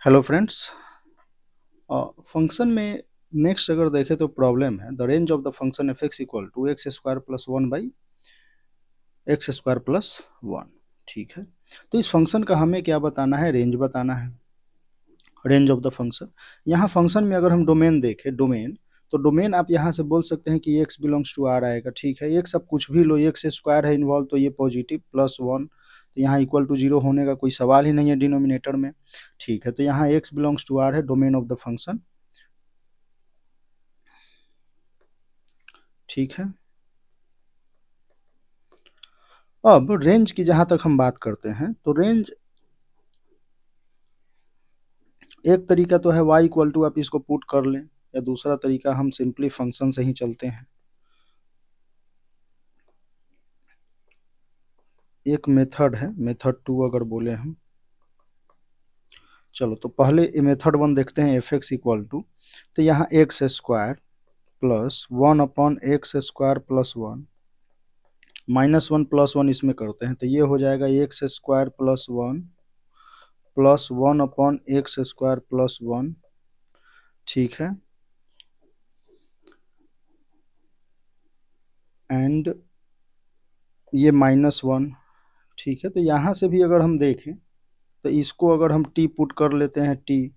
Hello friends. Function में next अगर देखें तो प्रॉब्लम है the range of the function f x equal to x square plus one by x square plus one. ठीक है, तो इस फंक्शन का हमें क्या बताना है, रेंज बताना है, रेंज ऑफ द फंक्शन। यहाँ फंक्शन में अगर हम डोमेन देखें, डोमेन तो डोमेन आप यहाँ से बोल सकते हैं कि एक्स बिलोंग्स टू आर आएगा। ठीक है, एक्स आप कुछ भी लो, एक्स स्क्वायर है इन्वॉल्व तो ये पॉजिटिव प्लस वन, तो यहाँ इक्वल टू जीरो होने का कोई सवाल ही नहीं है डिनोमिनेटर में। ठीक है, तो यहाँ एक्स बिलोंग्स टू आर है डोमेन ऑफ द फंक्शन। ठीक है, अब रेंज की जहां तक हम बात करते हैं तो रेंज एक तरीका तो है y इक्वल टू आप इसको पुट कर लें, या दूसरा तरीका हम सिंपली फंक्शन से ही चलते हैं। एक मेथड है, मेथड टू अगर बोले हम। चलो तो पहले मेथड वन देखते हैं, एफ एक्स इक्वल टू, तो यहाँ x square plus one upon x square plus one minus one plus one इसमें करते हैं, तो ये हो जाएगा x square plus one upon x square plus one. ठीक है, एंड ये माइनस वन। ठीक है, तो यहाँ से भी अगर हम देखें तो इसको अगर हम टी पुट कर लेते हैं टी,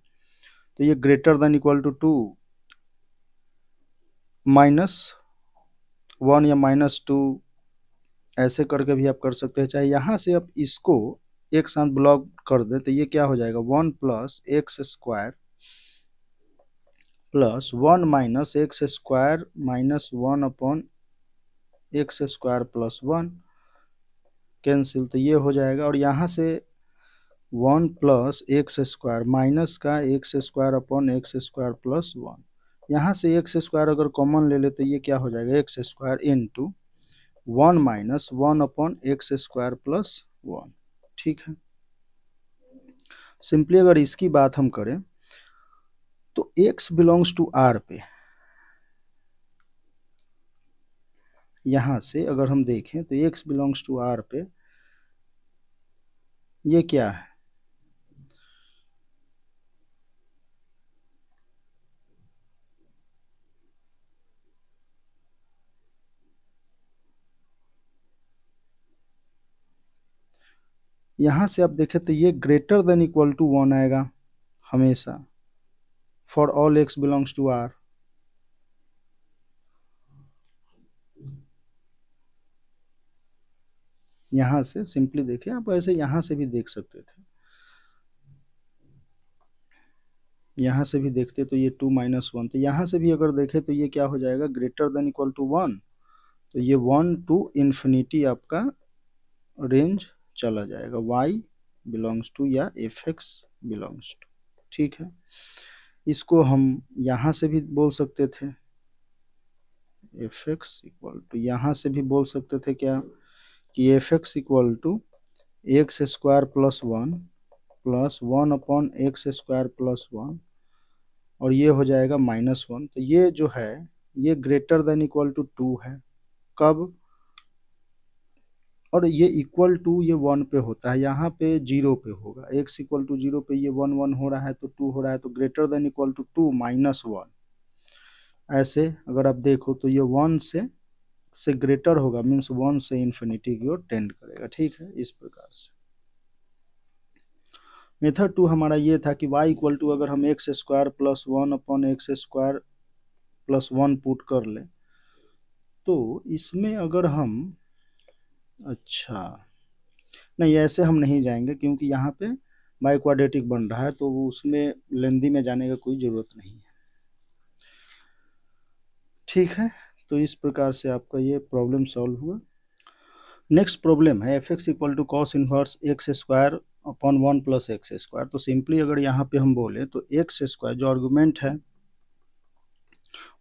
तो ये greater than equal to two minus one या माइनस टू, ऐसे करके भी आप कर सकते हैं। चाहे यहाँ से आप इसको एक साथ ब्लॉक कर दे तो ये क्या हो जाएगा, one plus x square plus one minus x square minus one upon x square plus one, cancel, तो ये हो जाएगा। और यहाँ से one plus x square minus का x square upon x square plus one, यहाँ से एक्स स्क्वायर अगर कॉमन ले ले तो ये क्या हो जाएगा, x square into one minus one upon x square plus one. ठीक है, सिंपली अगर इसकी बात हम करें तो x बिलोंग्स टू r पे, यहाँ से अगर हम देखें तो x बिलोंग्स टू r पे ये क्या है, यहाँ से आप देखें तो ये greater than equal to one आएगा हमेशा, for all x belongs to r। यहाँ से सिंपली देखें, आप ऐसे यहाँ से भी देख सकते थे, यहाँ से भी देखते तो ये टू माइनस वन, तो यहाँ से भी अगर देखें तो ये क्या हो जाएगा, greater than equal to one, तो ये वन टू इन्फिनिटी आपका रेंज चला जाएगा, y बिलोंग्स टू या एफ एक्स बिलोंग्स टू। ठीक है, इसको हम यहाँ से भी बोल सकते थे, एफ एक्स इक्वल टू, यहाँ से भी बोल सकते थे क्या, कि f x equal to x square plus one upon x square plus one, और ये हो जाएगा माइनस वन, तो ये जो है ये greater than equal to two है, कब, और ये इक्वल टू ये वन पे होता है, यहाँ पे जीरो पे होगा, एक्स इक्वल टू जीरो पे ये वन वन हो रहा है तो टू हो रहा है, तो greater than equal to two minus one. ऐसे अगर आप देखो तो ये वन से ग्रेटर होगा, मीन्स वन से इन्फिनिटी की ओर टेंड करेगा। ठीक है, इस प्रकार से मेथड टू हमारा ये था कि y इक्वल टू अगर हम x square plus one upon x square plus one put कर ले, तो इसमें अगर हम, अच्छा नहीं ऐसे हम नहीं जाएंगे क्योंकि यहाँ पे बाई क्वाड्रेटिक बन रहा है, तो वो उसमें लेंदी में जाने का कोई ज़रूरत नहीं है। ठीक है, तो इस प्रकार से आपका ये प्रॉब्लम सॉल्व हुआ। नेक्स्ट प्रॉब्लम है f x equal to cos inverse x square upon one plus x square. तो सिंपली अगर यहाँ पे हम बोले तो एक्स स्क्वायर जो आर्गूमेंट है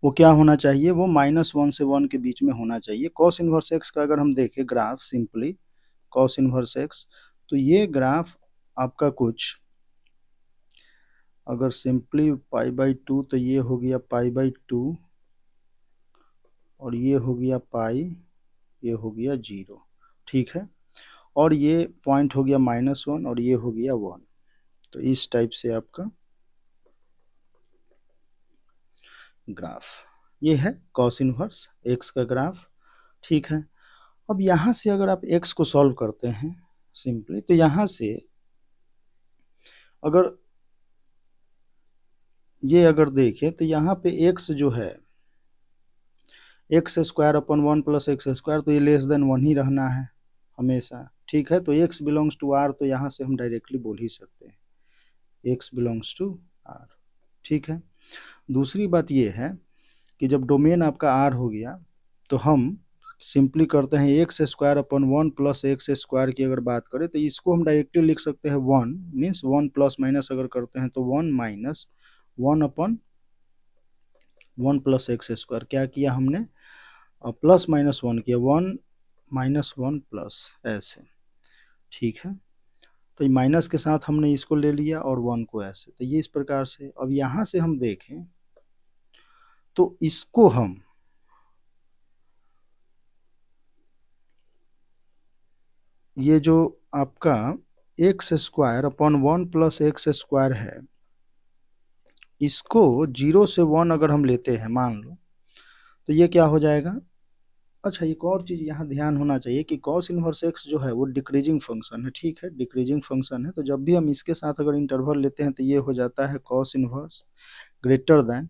वो क्या होना चाहिए, वो माइनस वन से वन के बीच में होना चाहिए। कॉस इनवर्स एक्स का अगर हम देखें graph, simply cos inverse x, तो ये ग्राफ आपका कुछ अगर सिंपली पाई बाई टू, तो ये हो गया पाई बाई टू, और ये हो गया पाई, ये हो गया जीरो। ठीक है, और ये पॉइंट हो गया माइनस वन, और ये हो गया वन। तो इस टाइप से आपका ग्राफ, ये है कॉस इनवर्स एक्स का ग्राफ। ठीक है, अब यहाँ से अगर आप एक्स को सॉल्व करते हैं सिंपली, तो यहाँ से अगर ये अगर देखें तो यहाँ पे एक्स जो है x square upon 1 plus x square, तो ये लेस देन 1 ही रहना है हमेशा। ठीक है, तो एक्स बिलोंग्स टू आर, तो यहाँ से हम डायरेक्टली बोल ही सकते हैं एक्स बिलोंग्स टू आर। ठीक है, दूसरी बात ये है कि जब डोमेन आपका आर हो गया तो हम सिंपली करते हैं x square upon 1 plus x square की अगर बात करें तो इसको हम डायरेक्टली लिख सकते हैं 1 मीन्स 1 प्लस माइनस अगर करते हैं तो 1 माइनस 1 अपन 1 प्लस एक्स स्क्वायर। क्या किया हमने, प्लस माइनस 1 किया, 1 माइनस 1 प्लस ऐसे। ठीक है, तो माइनस के साथ हमने इसको ले लिया और 1 को ऐसे, तो ये इस प्रकार से। अब यहाँ से हम देखें तो इसको हम ये जो आपका x square upon 1 plus x square है, इसको 0 से 1 अगर हम लेते हैं मान लो, तो ये क्या हो जाएगा। अच्छा, एक और चीज़ यहाँ ध्यान होना चाहिए कि कॉस इनवर्स एक्स जो है वो डिक्रीजिंग फंक्शन है। ठीक है, डिक्रीजिंग फंक्शन है, तो जब भी हम इसके साथ अगर इंटरवल लेते हैं तो ये हो जाता है cos inverse greater than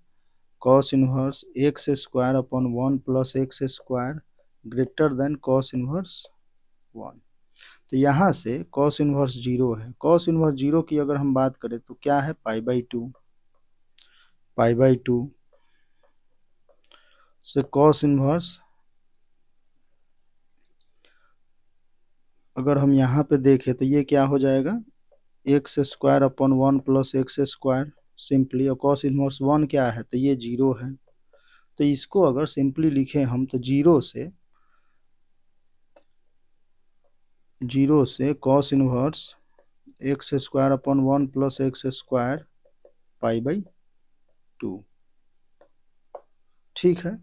cos inverse x square upon 1 plus x square greater then cos inverse 1। तो यहाँ से कॉस इनवर्स 0 है, कॉस इनवर्स 0 की अगर हम बात करें तो क्या है पाई बाई टू से कॉस इनवर्स, अगर हम यहाँ पे देखें तो ये क्या हो जाएगा x square upon 1 plus x square simply, और कॉस इनवर्स 1 क्या है तो ये 0 है। तो इसको अगर सिंपली लिखें हम तो 0 से cos inverse x square upon 1 plus x square pi by 2। ठीक है,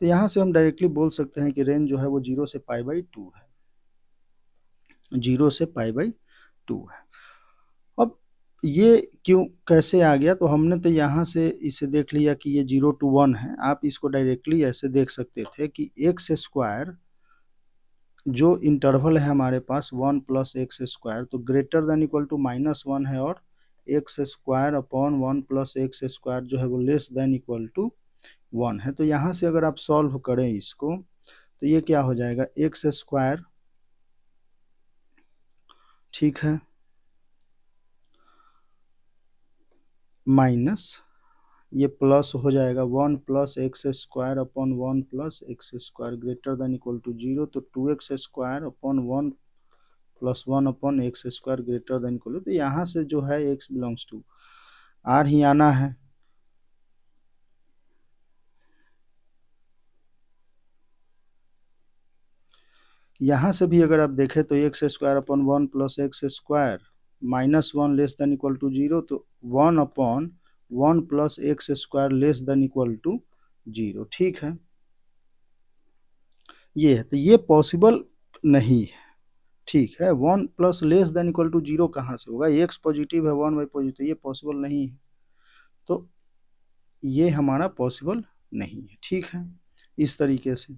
तो यहाँ से हम डायरेक्टली बोल सकते हैं कि रेंज जो है वो 0 से पाई बाई 2 है, 0 से पाई बाई 2 है। अब ये क्यों कैसे आ गया, तो हमने तो यहाँ से इसे देख लिया कि ये 0 to 1 है। आप इसको डायरेक्टली ऐसे देख सकते थे कि एक्स स्क्वायर जो इंटरवल है हमारे पास 1 प्लस एक्स स्क्वायर, तो ग्रेटर देन इक्वल टू -1 है, और x square upon 1 plus x square जो है वो लेस देन इक्वल टू 1 है। तो यहाँ से अगर आप सॉल्व करें इसको तो ये क्या हो जाएगा एक्स स्क्वायर, ठीक है, माइनस ये प्लस हो जाएगा 1 plus x square upon 1 plus x square greater than equal to 0, तो 2x square upon 1 plus 1 upon x square greater than equal to, तो यहाँ से जो है x बिलोंग्स टू आर ही आना है। यहाँ से भी अगर आप देखें तो x square upon 1 plus x square -1 less than equal to 0, तो 1 upon 1 plus x square less than equal to 0। ठीक है, ये है, तो ये पॉसिबल नहीं है। ठीक है, 1 plus less than equal to 0 कहाँ से होगा, एक्स पॉजिटिव है 1 वाई पॉजिटिव, ये पॉसिबल नहीं है, तो ये हमारा पॉसिबल नहीं है। ठीक है, इस तरीके से,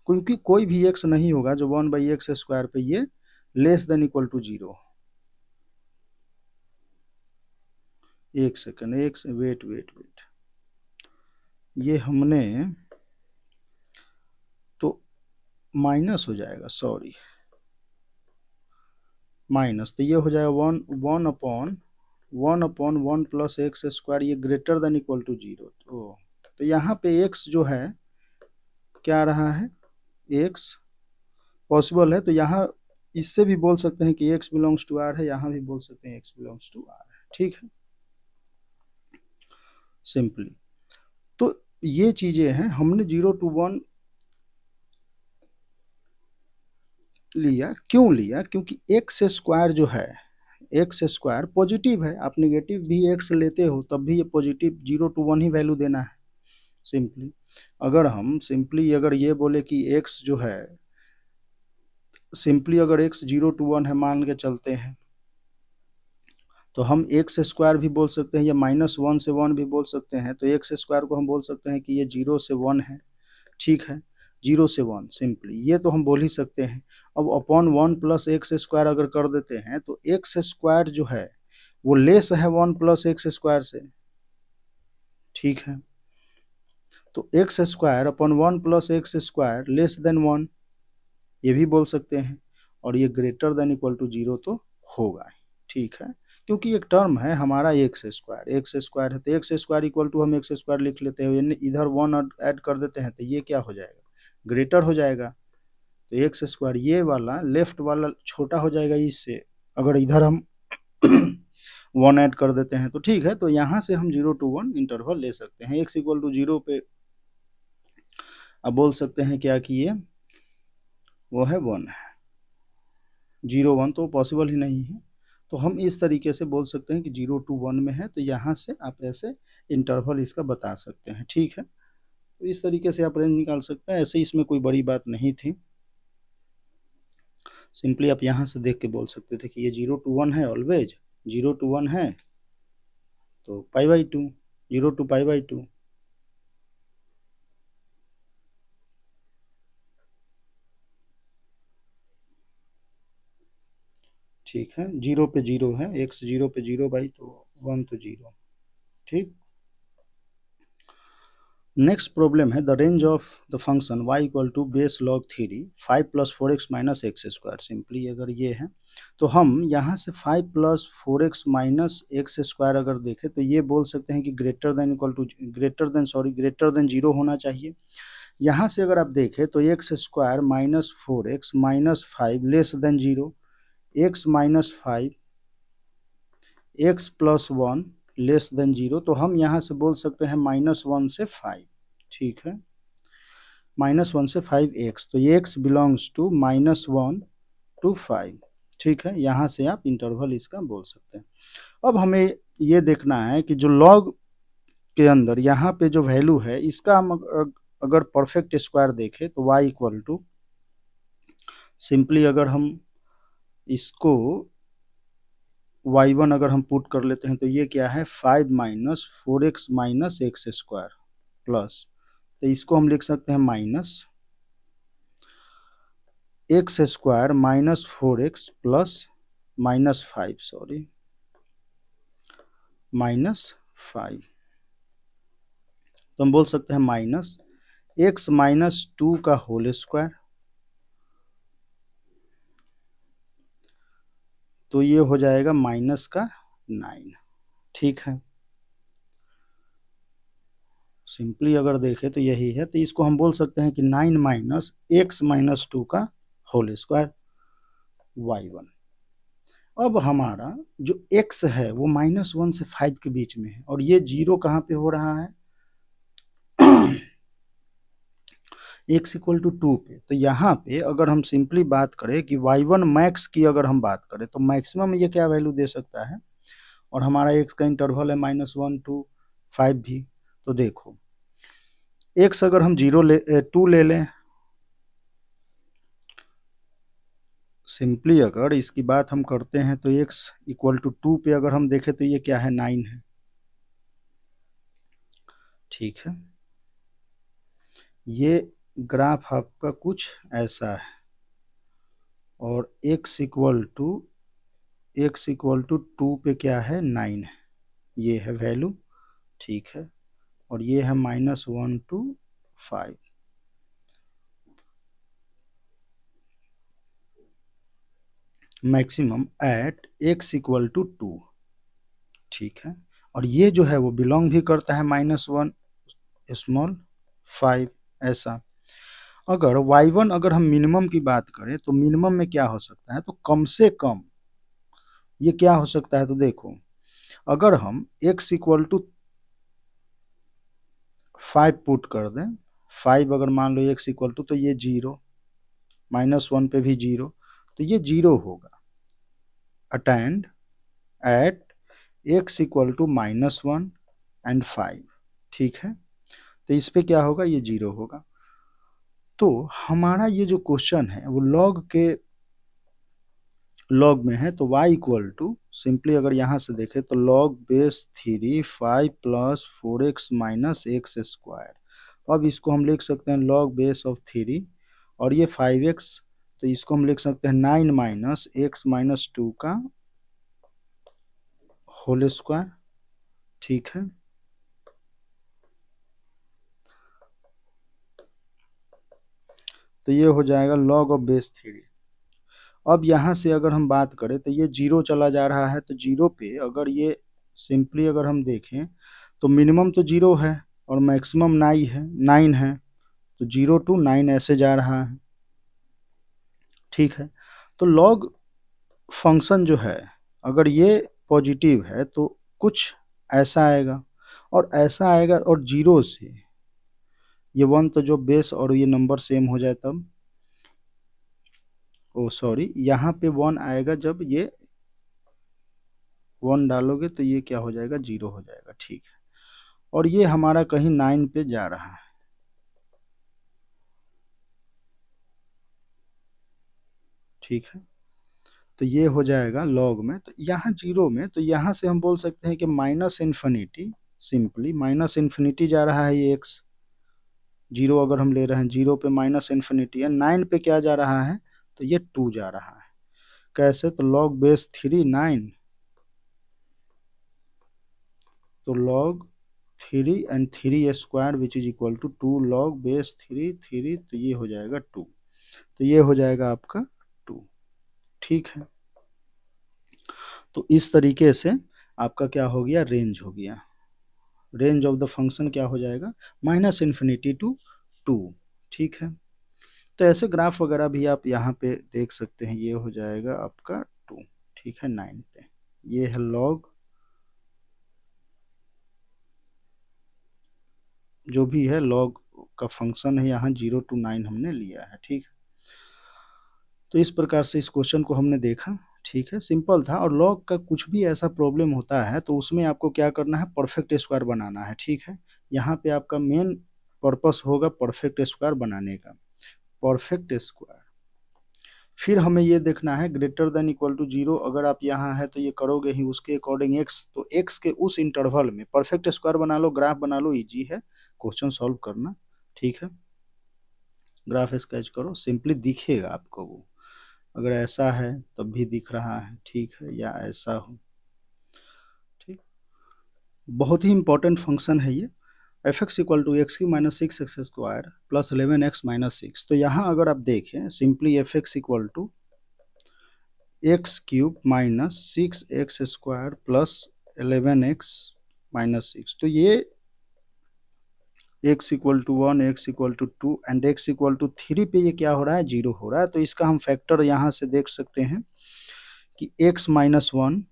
क्योंकि कोई भी एक्स नहीं होगा जो 1 बाई एक्स स्क्वायर पे ये लेस देन इक्वल टू 0। एक सेकंड, वेट, ये हमने तो माइनस हो जाएगा, सॉरी माइनस, तो ये हो जाएगा 1 अपॉन 1 प्लस एक्स स्क्वायर, ये ग्रेटर देन इक्वल टू 0। तो यहाँ पे एक्स जो है क्या रहा है, एक्स पॉसिबल है, तो यहाँ इससे भी बोल सकते हैं कि एक्स बिलोंग्स टू आर है, यहाँ भी बोल सकते हैं एक्स बिलोंग्स टू आर है। ठीक है, सिंपली तो ये चीजें हैं। हमने 0 to 1 लिया, क्यों लिया, क्योंकि एक्स स्क्वायर जो है, एक्स स्क्वायर पॉजिटिव है, आप नेगेटिव भी एक्स लेते हो तब भी ये पॉजिटिव 0 to 1 ही वैल्यू देना है सिंपली। अगर हम सिंपली अगर ये बोले कि एक्स जो है सिंपली अगर x 0 to 1 है मान के चलते हैं, तो हम एक्स स्क्वायर भी बोल सकते हैं या -1 से 1 भी बोल सकते हैं। तो एक्स स्क्वायर को हम बोल सकते हैं कि ये 0 से 1 है, ठीक है, 0 से 1 सिंपली, ये तो हम बोल ही सकते हैं। अब अपॉन 1 प्लस एक्स स्क्वायर अगर कर देते हैं तो एक्स स्क्वायर जो है वो लेस है 1 प्लस एक्स स्क्वायर से, ठीक है। तो x square upon 1 plus x square less than 1, ये भी बोल सकते हैं। और ये ग्रेटर देन इक्वल टू 0 तो होगा, ठीक है, क्योंकि एक टर्म है हमारा एक्स स्क्वायर है, तो एक्स स्क्वायर इक्वल टू हम एक्स स्क्वायर लिख लेते हैं, इधर 1 ऐड कर देते हैं तो ये क्या हो जाएगा, ग्रेटर हो जाएगा। तो एक्स स्क्वायर ये वाला लेफ्ट वाला छोटा हो जाएगा इससे, अगर इधर हम 1 ऐड कर देते हैं तो ठीक है। तो यहाँ से हम 0 to 1 इंटरवल ले सकते हैं। एक्स इक्वल टू 0 पे अब बोल सकते हैं क्या कि ये वो है 1 है, 0 1 तो पॉसिबल ही नहीं है। तो हम इस तरीके से बोल सकते हैं कि 0 to 1 में है, तो यहाँ से आप ऐसे इंटरवल इसका बता सकते हैं, ठीक है। तो इस तरीके से आप रेंज निकाल सकते हैं, ऐसे इसमें कोई बड़ी बात नहीं थी। सिंपली आप यहाँ से देख के बोल सकते थे कि ये 0 to 1 है, ऑलवेज 0 to 1 है, तो π/2, 0 to π/2। ठीक है, 0 पे 0 है, x 0 पे 0 भाई, तो 1 तो 0, ठीक। नेक्स्ट प्रॉब्लम है the range of the function y equal to base log 3 5 plus 4x minus x square. Simply अगर ये है तो हम यहाँ से 5 plus 4x minus x square अगर देखें तो ये बोल सकते हैं कि ग्रेटर देन 0 होना चाहिए। यहाँ से अगर आप देखें तो x square minus 4x minus 5 less than 0, x minus 5 x plus 1 less then 0, तो हम यहाँ से बोल सकते हैं -1 से 5, ठीक है, -1 से 5x, तो ये x बिलोंग्स टू -1 to 5, ठीक है। यहाँ से आप इंटरवल इसका बोल सकते हैं। अब हमें ये देखना है कि जो लॉग के अंदर यहाँ पे जो वैल्यू है इसका हम अगर परफेक्ट स्क्वायर देखें तो y इक्वल टू, सिंपली अगर हम इसको y1 अगर हम पुट कर लेते हैं तो ये क्या है 5 minus 4x minus x square plus, तो इसको हम लिख सकते हैं minus x square minus 4x plus -5, sorry -5, तो हम बोल सकते हैं माइनस x माइनस 2 का होल स्क्वायर, तो ये हो जाएगा माइनस का 9, ठीक है। सिंपली अगर देखें तो यही है, तो इसको हम बोल सकते हैं कि 9 माइनस एक्स माइनस 2 का होल स्क्वायर y1। अब हमारा जो x है वो -1 से 5 के बीच में है, और ये 0 कहाँ पे हो रहा है x इक्वल टू 2 पे। तो यहाँ पे अगर हम सिंपली बात करें कि y1 मैक्स की अगर हम बात करें तो मैक्सिमम ये क्या वैल्यू दे सकता है, और हमारा x का इंटरवल है -1 to 5 भी। तो देखो x अगर हम 2 ले लें, सिंपली अगर इसकी बात हम करते हैं तो x इक्वल टू 2 पे अगर हम देखें तो ये क्या है 9 है, ठीक है। ये ग्राफ आपका कुछ ऐसा है, और x इक्वल टू 2 पे क्या है 9 है, ये है वैल्यू, ठीक है। और ये है -1 to 5, maximum at x equal to 2, ठीक है। और ये जो है वो बिलोंग भी करता है -1 स्मॉल 5, ऐसा। अगर y1 अगर हम मिनिमम की बात करें तो मिनिमम में क्या हो सकता है, तो कम से कम ये क्या हो सकता है, तो देखो अगर हम x इक्वल टू 5 पुट कर दें, 5 अगर मान लो x इक्वल टू, तो ये 0, -1 पे भी 0, तो ये 0 होगा attained at x equal to -1 and 5, ठीक है। तो इस पे क्या होगा, ये 0 होगा। तो हमारा ये जो क्वेश्चन है वो लॉग में है तो y इक्वल टू सिंपली अगर यहाँ से देखें तो log base 3 5 plus 4x minus x square. अब इसको हम लिख सकते हैं log बेस ऑफ 3 और ये 5x, तो इसको हम लिख सकते हैं 9 माइनस एक्स माइनस 2 का होल स्क्वायर। ठीक है, तो ये हो जाएगा log ऑफ बेस 3। अब यहाँ से अगर हम बात करें तो ये जीरो चला जा रहा है, तो जीरो पे अगर ये सिंपली अगर हम देखें तो मिनिमम तो जीरो है और मैक्सिमम 9 है, तो 0 to 9 ऐसे जा रहा है। ठीक है, तो log फंक्शन जो है अगर ये पॉजिटिव है तो कुछ ऐसा आएगा और ऐसा आएगा, और जीरो से ये 1 तो जो बेस और ये नंबर सेम हो जाए तब, ओ सॉरी यहाँ पे 1 आएगा, जब ये 1 डालोगे तो ये क्या हो जाएगा 0 हो जाएगा। ठीक है, और ये हमारा कहीं 9 पे जा रहा है। ठीक है, तो ये हो जाएगा लॉग में, तो यहाँ जीरो में, तो यहाँ से हम बोल सकते हैं कि minus infinity, simply minus infinity जा रहा है ये एक्स, जीरो अगर हम ले रहे हैं, जीरो पे माइनस इन्फिनिटी है, 9 पे क्या जा रहा है तो ये 2 जा रहा है। कैसे, तो log बेस 3 9, तो log 3 and 3 square which is equal to 2 log base 3 3, तो ये हो जाएगा 2, तो ये हो जाएगा आपका 2। ठीक है, तो इस तरीके से आपका क्या हो गया, रेंज हो गया। रेंज ऑफ द फंक्शन क्या हो जाएगा, माइनस इन्फिनिटी टू 2। ठीक है, तो ऐसे ग्राफ वगैरह भी आप यहाँ पे देख सकते हैं। ये हो जाएगा आपका 2। ठीक है, 9 पे ये है लॉग, जो भी है लॉग का फंक्शन है, यहाँ 0 to 9 हमने लिया है। ठीक है, तो इस प्रकार से इस क्वेश्चन को हमने देखा। ठीक है, सिंपल था, और लॉग का कुछ भी ऐसा प्रॉब्लम होता है तो उसमें आपको क्या करना है, परफेक्ट स्क्वायर बनाना है। ठीक है, यहाँ पे आपका मेन पर्पस होगा परफेक्ट स्क्वायर बनाने का, परफेक्ट स्क्वायर। फिर हमें ये देखना है ग्रेटर देन इक्वल टू 0, अगर आप यहाँ है तो ये करोगे ही उसके अकॉर्डिंग एक्स, तो एक्स के उस इंटरवल में परफेक्ट स्क्वायर बना लो, ग्राफ बना लो, इजी है क्वेश्चन सॉल्व करना। ठीक है, ग्राफ स्केच करो, सिंपली दिखेगा आपको वो, अगर ऐसा है तब भी दिख रहा है। ठीक है, या ऐसा हो। ठीक, बहुत ही इंपॉर्टेंट फंक्शन है ये, f x equal to x की minus 6 x square plus 11x minus 6। तो यहाँ अगर आप देखें simply f x equal to x cube minus 6 x square plus 11x minus 6, तो ये x equal to 1, x equal to 2 and x equal to 3 पे ये क्या हो रहा है, 0 हो रहा है। तो इसका हम फैक्टर यहाँ से देख सकते हैं कि x minus 1,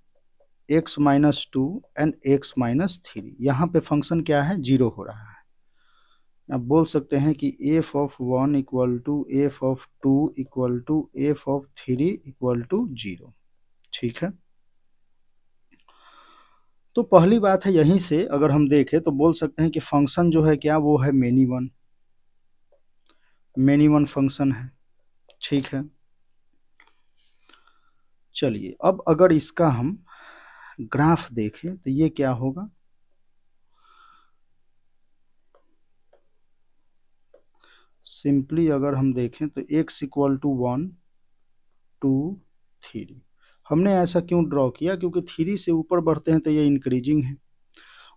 x minus 2 and x minus 3, यहाँ पे फंक्शन क्या है, 0 हो रहा है। अब बोल सकते हैं कि f of 1 equal to f of 2 equal to f of 3 equal to 0। ठीक है, तो पहली बात है यहीं से अगर हम देखें तो बोल सकते हैं कि फंक्शन जो है क्या, वो है मेनी वन फंक्शन है। ठीक है, चलिए अब अगर इसका हम ग्राफ देखें तो ये क्या होगा, सिंपली अगर हम देखें तो x इक्वल टू 1 2 3, हमने ऐसा क्यों ड्रॉ किया, क्योंकि 3 से ऊपर बढ़ते हैं तो ये इंक्रीजिंग है,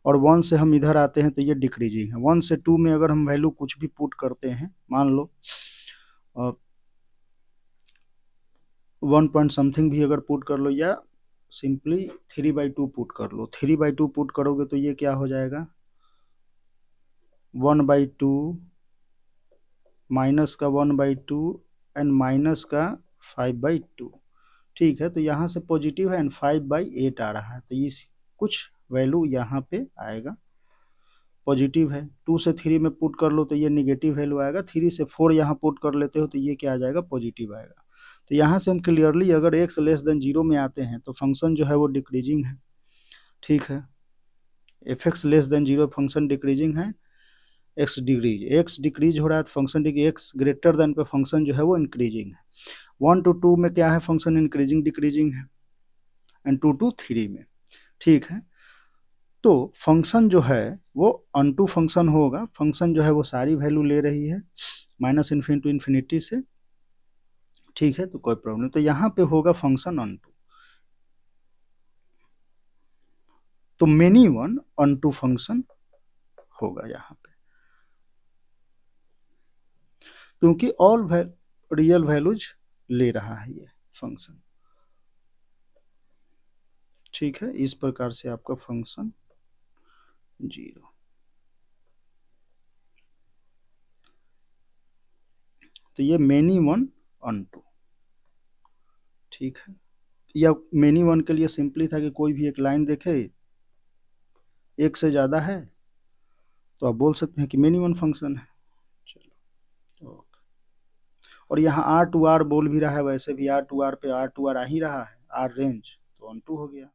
और 1 से हम इधर आते हैं तो ये डिक्रीजिंग है। 1 से 2 में अगर हम वैल्यू कुछ भी पुट करते हैं, मान लो 1 पॉइंट समथिंग भी अगर पुट कर लो, या सिंपली 3/2 पुट कर लो, 3/2 पुट करोगे तो ये क्या हो जाएगा, 1/2 माइनस का 1/2 एंड माइनस का 5/2। ठीक है, तो यहाँ से पॉजिटिव है एंड 5/8 आ रहा है, तो इस कुछ वैल्यू यहाँ पे आएगा, पॉजिटिव है। 2 से 3 में पुट कर लो तो ये निगेटिव वैल्यू आएगा, 3 से 4 यहाँ पुट कर लेते हो तो ये क्या आ जाएगा, पॉजिटिव आएगा। तो यहाँ से हम क्लियरली अगर x लेस देन 0 में आते हैं तो फंक्शन जो है वो डिक्रीजिंग है। ठीक है, f x less than 0 function decreasing है, एक्स डिक्रीज, एक्स डिक्रीज हो रहा है तो function decrease, x greater than पे फंक्शन जो है वो इंक्रीजिंग है। 1 to 2 में क्या है, फंक्शन इंक्रीजिंग डिक्रीजिंग है, एंड 2 to 3 में, ठीक है। तो फंक्शन जो है वो अनटू फंक्शन होगा, फंक्शन जो है वो सारी वैल्यू ले रही है माइनस इन्फिनिटी टू इन्फिनिटी से, ठीक है, तो कोई प्रॉब्लम नहीं। तो यहाँ पे होगा फंक्शन अनटू, तो मेनी वन अनटू फंक्शन होगा यहाँ पे, क्योंकि ऑल रियल वैल्यूज ले रहा है ये फंक्शन, ठीक है। इस प्रकार से आपका फंक्शन 0, तो ये मेनी वन अनटू, ठीक है। या मेनी वन के लिए सिंपली था कि कोई भी एक लाइन देखे एक से ज्यादा है तो आप बोल सकते हैं कि मेनी वन फंक्शन है। चलो ओके, और यहाँ आर टू आर बोल भी रहा है, वैसे भी आर टू आर पे आर टू आर आ ही रहा है, आर रेंज तो ऑन टू हो गया।